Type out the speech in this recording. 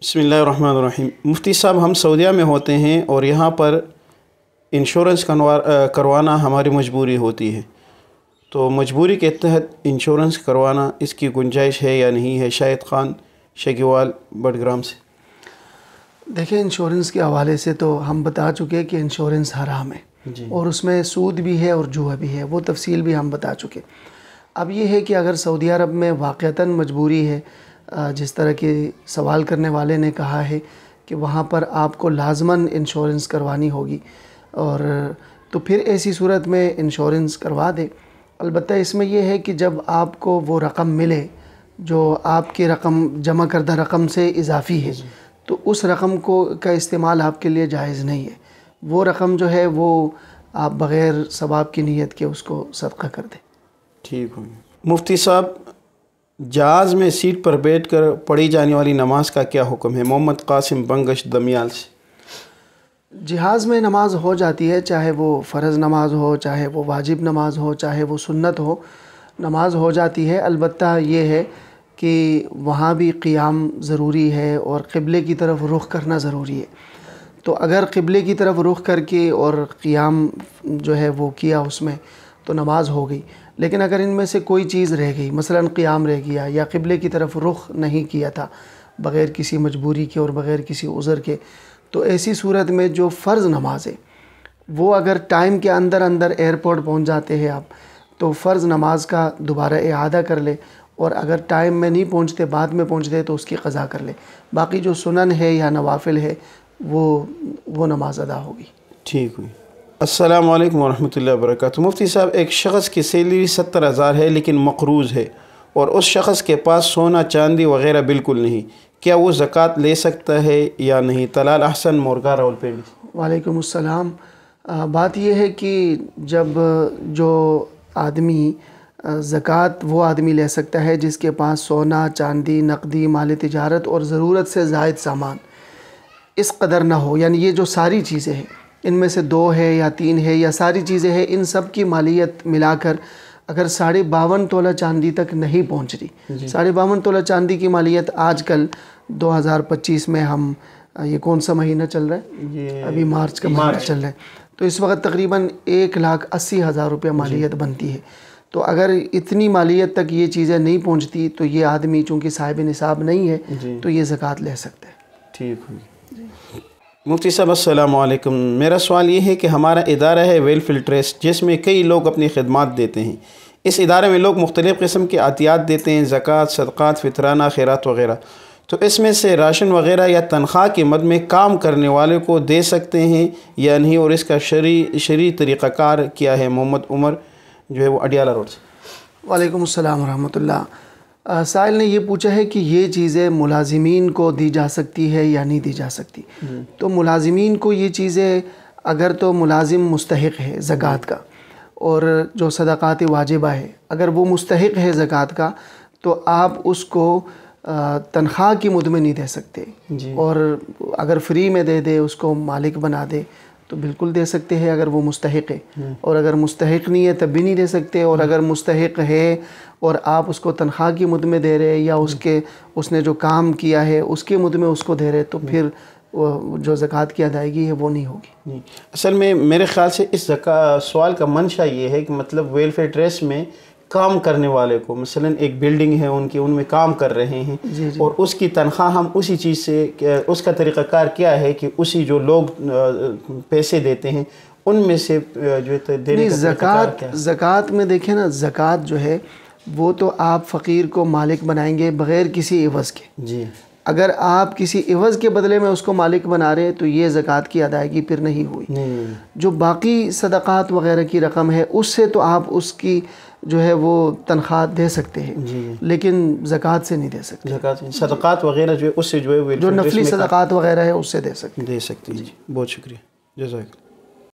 بسم اللہ الرحمن الرحیم۔ مفتی صاحب، ہم سعودیہ میں ہوتے ہیں اور یہاں پر انشورنس کروانا ہماری مجبوری ہوتی ہے، تو مجبوری کے تحت انشورنس کروانا اس کی گنجائش ہے یا نہیں ہے؟ شاہد خان شگیوال بڈگرام سے۔ دیکھیں، انشورنس کے حوالے سے تو ہم بتا چکے کہ انشورنس حرام ہے جی، اور اس میں سود بھی ہے اور جوا بھی ہے، وہ تفصیل بھی ہم بتا چکے۔ اب یہ ہے کہ اگر سعودی عرب میں واقعتاً مجبوری ہے، جس طرح کہ سوال کرنے والے نے کہا ہے کہ وہاں پر آپ کو لازماً انشورنس کروانی ہوگی، اور تو پھر ایسی صورت میں انشورنس کروا دے۔ البتہ اس میں یہ ہے کہ جب آپ کو وہ رقم ملے جو آپ کی رقم جمع کردہ رقم سے اضافی ہے، تو اس رقم کا استعمال آپ کے لیے جائز نہیں ہے۔ وہ رقم جو ہے وہ آپ بغیر ثواب کی نیت کے اس کو صدقہ کر دیں۔ ٹھیک ہو۔ مفتی صاحب، جہاز میں سیٹ پر بیٹھ کر پڑھی جانے والی نماز کا کیا حکم ہے؟ محمد قاسم بنگش دمیال سے۔ جہاز میں نماز ہو جاتی ہے، چاہے وہ فرض نماز ہو، چاہے وہ واجب نماز ہو، چاہے وہ سنت ہو، نماز ہو جاتی ہے۔ البتہ یہ ہے کہ وہاں بھی قیام ضروری ہے اور قبلے کی طرف رخ کرنا ضروری ہے۔ تو اگر قبلے کی طرف رخ کر کے اور قیام جو ہے وہ کیا اس میں، تو نماز ہو گئی۔ لیکن اگر ان میں سے کوئی چیز رہ گئی، مثلاً قیام رہ گیا یا قبلے کی طرف رخ نہیں کیا تھا بغیر کسی مجبوری کے اور بغیر کسی عذر کے، تو ایسی صورت میں جو فرض نماز ہے وہ اگر ٹائم کے اندر ایئرپورٹ پہنچ جاتے ہیں آپ، تو فرض نماز کا دوبارہ اعادہ کر لے، اور اگر ٹائم میں نہیں پہنچتے، بعد میں پہنچتے تو اس کی قضا کر لے۔ باقی جو سنن ہے یا نوافل ہے وہ نماز ادا ہوگی۔ ٹھیک ہوئی۔ السلام علیکم ورحمۃ اللہ وبرکاتہ۔ مفتی صاحب، ایک شخص کی سیلری 70,000 ہے لیکن مقروض ہے، اور اس شخص کے پاس سونا چاندی وغیرہ بالکل نہیں، کیا وہ زکوٰۃ لے سکتا ہے یا نہیں؟ طلال احسن مورگا راولپنڈی۔ وعلیکم السلام۔ بات یہ ہے کہ جب جو آدمی زکوٰۃ وہ آدمی لے سکتا ہے جس کے پاس سونا چاندی نقدی مال تجارت اور ضرورت سے زائد سامان اس قدر نہ ہو، یعنی یہ جو ساری چیزیں ہیں ان میں سے 2 ہے یا 3 ہے یا ساری چیزیں ہیں، ان سب کی مالیت ملا کر اگر 52.5 تولہ چاندی تک نہیں پہنچ رہی، 52.5 تولہ چاندی کی مالیت آج کل 2025 میں ہم یہ کون سا مہینہ چل رہا ہے؟ ابھی مارچ کا مہینہ چل رہا ہے، تو اس وقت تقریباً 1,80,000 روپے مالیت بنتی ہے۔ تو اگر اتنی مالیت تک یہ چیزیں نہیں پہنچتی تو یہ آدمی چونکہ صاحب نصاب نہیں ہے تو یہ زکوٰۃ لے سکتا ہے۔ ٹھیک ہوئی۔ مفتی صاحب السلام علیکم، میرا سوال یہ ہے کہ ہمارا ادارہ ہے ویلفیئر ٹرسٹ، جس میں کئی لوگ اپنی خدمات دیتے ہیں۔ اس ادارے میں لوگ مختلف قسم کے عطیات دیتے ہیں، زکوٰۃ، صدقات، فطرانہ، خیرات وغیرہ، تو اس میں سے راشن وغیرہ یا تنخواہ کے مد میں کام کرنے والے کو دے سکتے ہیں یا نہیں، اور اس کا شرعی طریقہ کار کیا ہے؟ محمد عمر جو ہے وہ اڈیالہ روڈ سے۔ وعلیکم السلام ورحمۃ اللہ۔ سائل نے یہ پوچھا ہے کہ یہ چیزیں ملازمین کو دی جا سکتی ہے یا نہیں دی جا سکتی۔ تو ملازمین کو یہ چیزیں، اگر تو ملازم مستحق ہے زکوٰۃ کا، اور جو صدقات واجبہ ہے اگر وہ مستحق ہے زکوٰۃ کا، تو آپ اس کو تنخواہ کی مد میں نہیں دے سکتے، اور اگر فری میں دے دے، اس کو مالک بنا دے تو بالکل دے سکتے ہیں اگر وہ مستحق ہے، اور اگر مستحق نہیں ہے تب بھی نہیں دے سکتے، اور اگر مستحق ہے اور آپ اس کو تنخواہ کی مد میں دے رہے یا اس نے جو کام کیا ہے اس کے مد میں اس کو دے رہے، تو پھر جو زکوٰۃ کی ادائیگی ہے وہ نہیں ہوگی۔ اصل میں میرے خیال سے اس سوال کا منشا یہ ہے کہ مطلب ویلفیئر ٹرسٹ میں کام کرنے والے کو، مثلا ایک بلڈنگ ہے ان میں کام کر رہے ہیں، اور اس کی تنخواہ ہم اسی چیز سے، اس کا طریقہ کار کیا ہے کہ اسی جو لوگ پیسے دیتے ہیں ان میں سے جو دینے کا زکوٰۃ میں دیکھیں نا، زکوٰۃ جو ہے وہ تو آپ فقیر کو مالک بنائیں گے بغیر کسی عوض کے۔ جی، اگر آپ کسی عوض کے بدلے میں اس کو مالک بنا رہے تو یہ زکوٰۃ کی ادائیگی پھر نہیں ہوئی۔ جو باقی صدقات وغیرہ کی رقم ہے اس سے تو آپ اس کی جو ہے وہ تنخواہ دے سکتے ہیں، لیکن زکوٰۃ سے نہیں دے سکتے۔ صدقات وغیرہ جو ہے اس سے جو ہے جو نفلی صدقات وغیرہ ہے اس سے دے سکتے ہیں۔ جی، بہت شکریہ، جزاک اللہ۔